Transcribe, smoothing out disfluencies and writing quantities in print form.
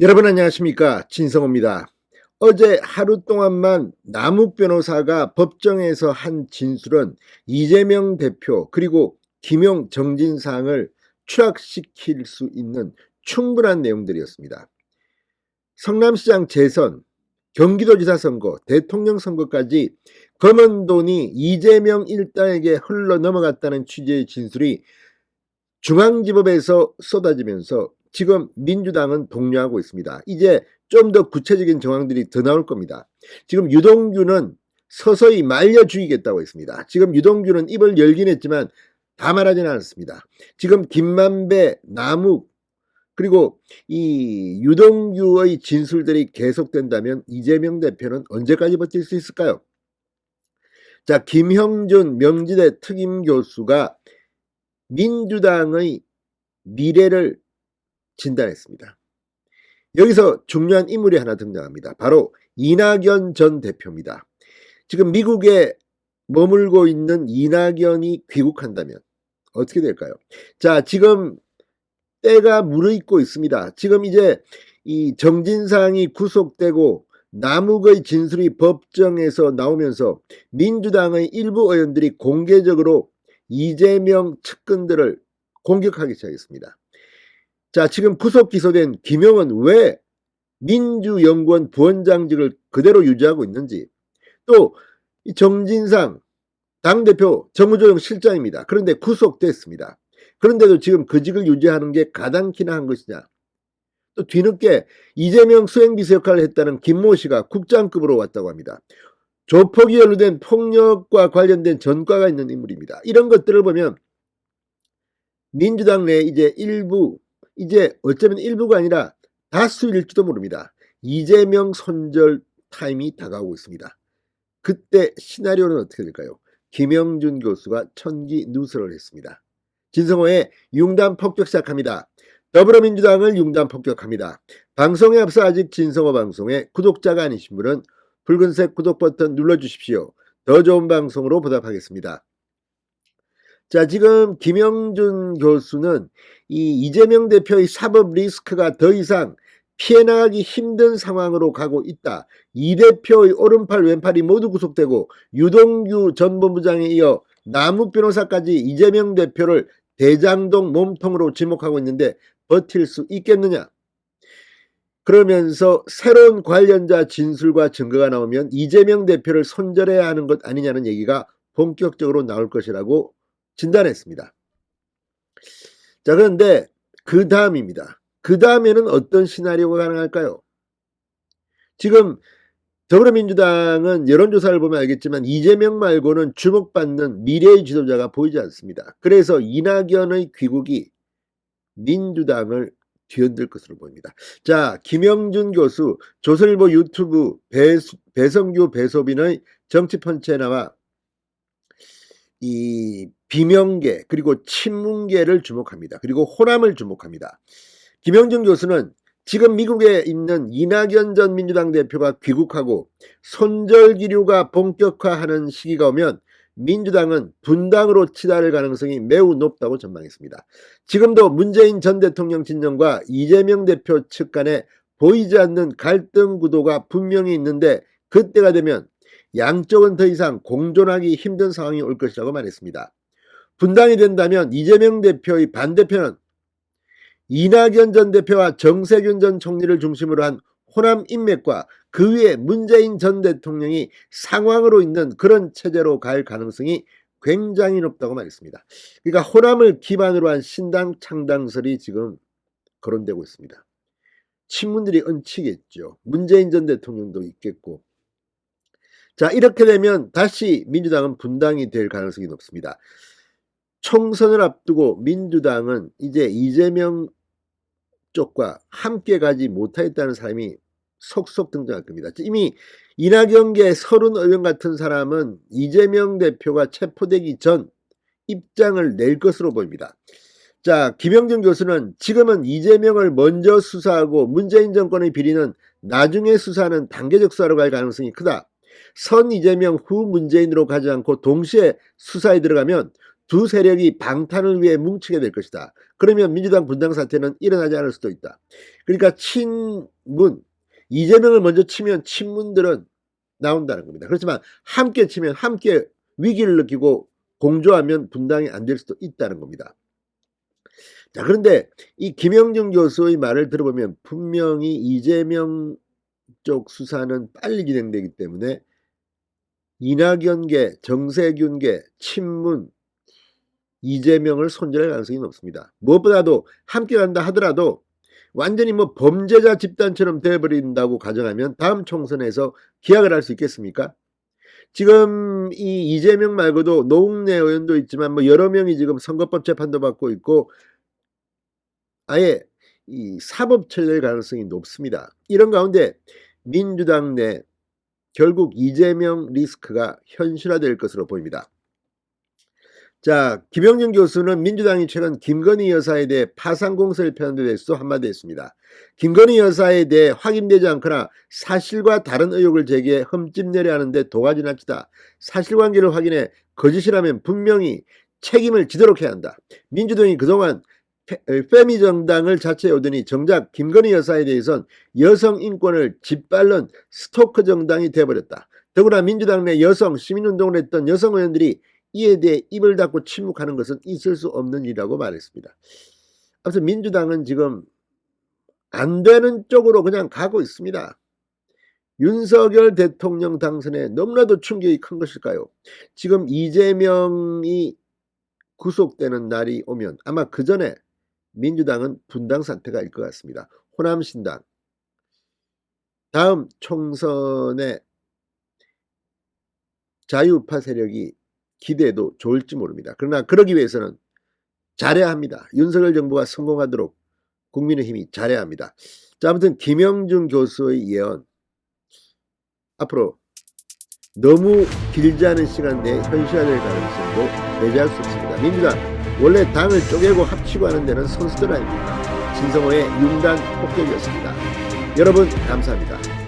여러분 안녕하십니까, 진성호입니다. 어제 하루 동안만 남욱 변호사가 법정에서 한 진술은 이재명 대표 그리고 김용 정진상을 추락시킬 수 있는 충분한 내용들이었습니다. 성남시장 재선, 경기도지사 선거, 대통령 선거까지 검은 돈이 이재명 일당에게 흘러 넘어갔다는 취지의 진술이 중앙지법에서 쏟아지면서 지금 민주당은 독려하고 있습니다. 이제 좀 더 구체적인 정황들이 더 나올 겁니다. 지금 유동규는 서서히 말려 죽이겠다고 했습니다. 지금 유동규는 입을 열긴 했지만 다 말하지는 않았습니다. 지금 김만배, 남욱 그리고 이 유동규의 진술들이 계속된다면 이재명 대표는 언제까지 버틸 수 있을까요? 자, 김형준 명지대 특임교수가 민주당의 미래를 진단했습니다. 여기서 중요한 인물이 하나 등장합니다. 바로 이낙연 전 대표입니다. 지금 미국에 머물고 있는 이낙연이 귀국한다면 어떻게 될까요? 자, 지금 때가 무르익고 있습니다. 지금 이제 이 정진상이 구속되고 남욱의 진술이 법정에서 나오면서 민주당의 일부 의원들이 공개적으로 이재명 측근들을 공격하기 시작했습니다. 자, 지금 구속 기소된 김용은 왜 민주연구원 부원장직을 그대로 유지하고 있는지, 또 정진상 당대표 정무조정 실장입니다. 그런데 구속됐습니다. 그런데도 지금 그 직을 유지하는 게 가당키나 한 것이냐. 또 뒤늦게 이재명 수행비서 역할을 했다는 김모 씨가 국장급으로 왔다고 합니다. 조폭이 연루된 폭력과 관련된 전과가 있는 인물입니다. 이런 것들을 보면 민주당 내 이제 일부, 이제 어쩌면 일부가 아니라 다수일지도 모릅니다. 이재명 손절 타임이 다가오고 있습니다. 그때 시나리오는 어떻게 될까요? 김영준 교수가 천기 누설을 했습니다. 진성호의 융단 폭격 시작합니다. 더불어민주당을 융단 폭격합니다. 방송에 앞서 아직 진성호 방송에 구독자가 아니신 분은 붉은색 구독 버튼 눌러주십시오. 더 좋은 방송으로 보답하겠습니다. 자, 지금 김영준 교수는 이 이재명 대표의 사법 리스크가 더 이상 피해나가기 힘든 상황으로 가고 있다. 이 대표의 오른팔 왼팔이 모두 구속되고 유동규 전 본부장에 이어 남욱 변호사까지 이재명 대표를 대장동 몸통으로 지목하고 있는데 버틸 수 있겠느냐. 그러면서 새로운 관련자 진술과 증거가 나오면 이재명 대표를 손절해야 하는 것 아니냐는 얘기가 본격적으로 나올 것이라고 진단했습니다. 자, 그런데 그 다음입니다. 그 다음에는 어떤 시나리오가 가능할까요? 지금 더불어민주당은 여론조사를 보면 알겠지만 이재명 말고는 주목받는 미래의 지도자가 보이지 않습니다. 그래서 이낙연의 귀국이 민주당을 뒤흔들 것으로 보입니다. 자, 김영준 교수 조선일보 유튜브 배성규 배소빈의 정치펀치에 나와 이 비명계 그리고 친문계를 주목합니다. 그리고 호남을 주목합니다. 김영준 교수는 지금 미국에 있는 이낙연 전 민주당 대표가 귀국하고 손절 기류가 본격화하는 시기가 오면 민주당은 분당으로 치달을 가능성이 매우 높다고 전망했습니다. 지금도 문재인 전 대통령 진영과 이재명 대표 측 간에 보이지 않는 갈등 구도가 분명히 있는데 그때가 되면 양쪽은 더 이상 공존하기 힘든 상황이 올 것이라고 말했습니다. 분당이 된다면 이재명 대표의 반대편은 이낙연 전 대표와 정세균 전 총리를 중심으로 한 호남 인맥과 그 위에 문재인 전 대통령이 상황으로 있는 그런 체제로 갈 가능성이 굉장히 높다고 말했습니다. 그러니까 호남을 기반으로 한 신당 창당설이 지금 거론되고 있습니다. 친문들이 얹히겠죠. 문재인 전 대통령도 있겠고. 자, 이렇게 되면 다시 민주당은 분당이 될 가능성이 높습니다. 총선을 앞두고 민주당은 이제 이재명 쪽과 함께 가지 못하겠다는 사람이 속속 등장할 겁니다. 이미 이낙연계 서른 의원 같은 사람은 이재명 대표가 체포되기 전 입장을 낼 것으로 보입니다. 자, 김영준 교수는 지금은 이재명을 먼저 수사하고 문재인 정권의 비리는 나중에 수사하는 단계적 수사로 갈 가능성이 크다. 선 이재명 후 문재인으로 가지 않고 동시에 수사에 들어가면 두 세력이 방탄을 위해 뭉치게 될 것이다. 그러면 민주당 분당 사태는 일어나지 않을 수도 있다. 그러니까 친문, 이재명을 먼저 치면 친문들은 나온다는 겁니다. 그렇지만 함께 치면 함께 위기를 느끼고 공조하면 분당이 안 될 수도 있다는 겁니다. 자, 그런데 이 김영준 교수의 말을 들어보면 분명히 이재명 쪽 수사는 빨리 진행되기 때문에 이낙연계, 정세균계, 친문, 이재명을 손절할 가능성이 높습니다. 무엇보다도 함께 간다 하더라도 완전히 뭐 범죄자 집단처럼 되어버린다고 가정하면 다음 총선에서 기약을 할 수 있겠습니까? 지금 이 이재명 말고도 노웅래 의원도 있지만 뭐 여러 명이 지금 선거법 재판도 받고 있고 아예 이 사법 처리될 가능성이 높습니다. 이런 가운데 민주당 내 결국 이재명 리스크가 현실화될 것으로 보입니다. 자, 김영준 교수는 민주당이 최근 김건희 여사에 대해 파상공세를 펴는 데 대해서도 한마디 했습니다. 김건희 여사에 대해 확인되지 않거나 사실과 다른 의혹을 제기해 흠집내려 하는데 도가지 납치다. 사실관계를 확인해 거짓이라면 분명히 책임을 지도록 해야 한다. 민주당이 그동안 페미 정당을 자처해 오더니 정작 김건희 여사에 대해선 여성 인권을 짓밟는 스토커 정당이 되어버렸다. 더구나 민주당 내 여성 시민운동을 했던 여성 의원들이 이에 대해 입을 닫고 침묵하는 것은 있을 수 없는 일이라고 말했습니다. 아무튼 민주당은 지금 안 되는 쪽으로 그냥 가고 있습니다. 윤석열 대통령 당선에 너무나도 충격이 큰 것일까요? 지금 이재명이 구속되는 날이 오면 아마 그 전에 민주당은 분당 사태가 일 것 같습니다. 호남신당 다음 총선에 자유우파 세력이 기대해도 좋을지 모릅니다. 그러나 그러기 위해서는 잘해야 합니다. 윤석열 정부가 성공하도록 국민의힘이 잘해야 합니다. 자, 아무튼 김영준 교수의 예언 앞으로 너무 길지 않은 시간 내에 현실화될 가능성도 배제할 수 없습니다. 민주당 원래 당을 쪼개고 합치고 하는 데는 선수들 아닙니까? 신성호의 융단 폭격이었습니다. 여러분 감사합니다.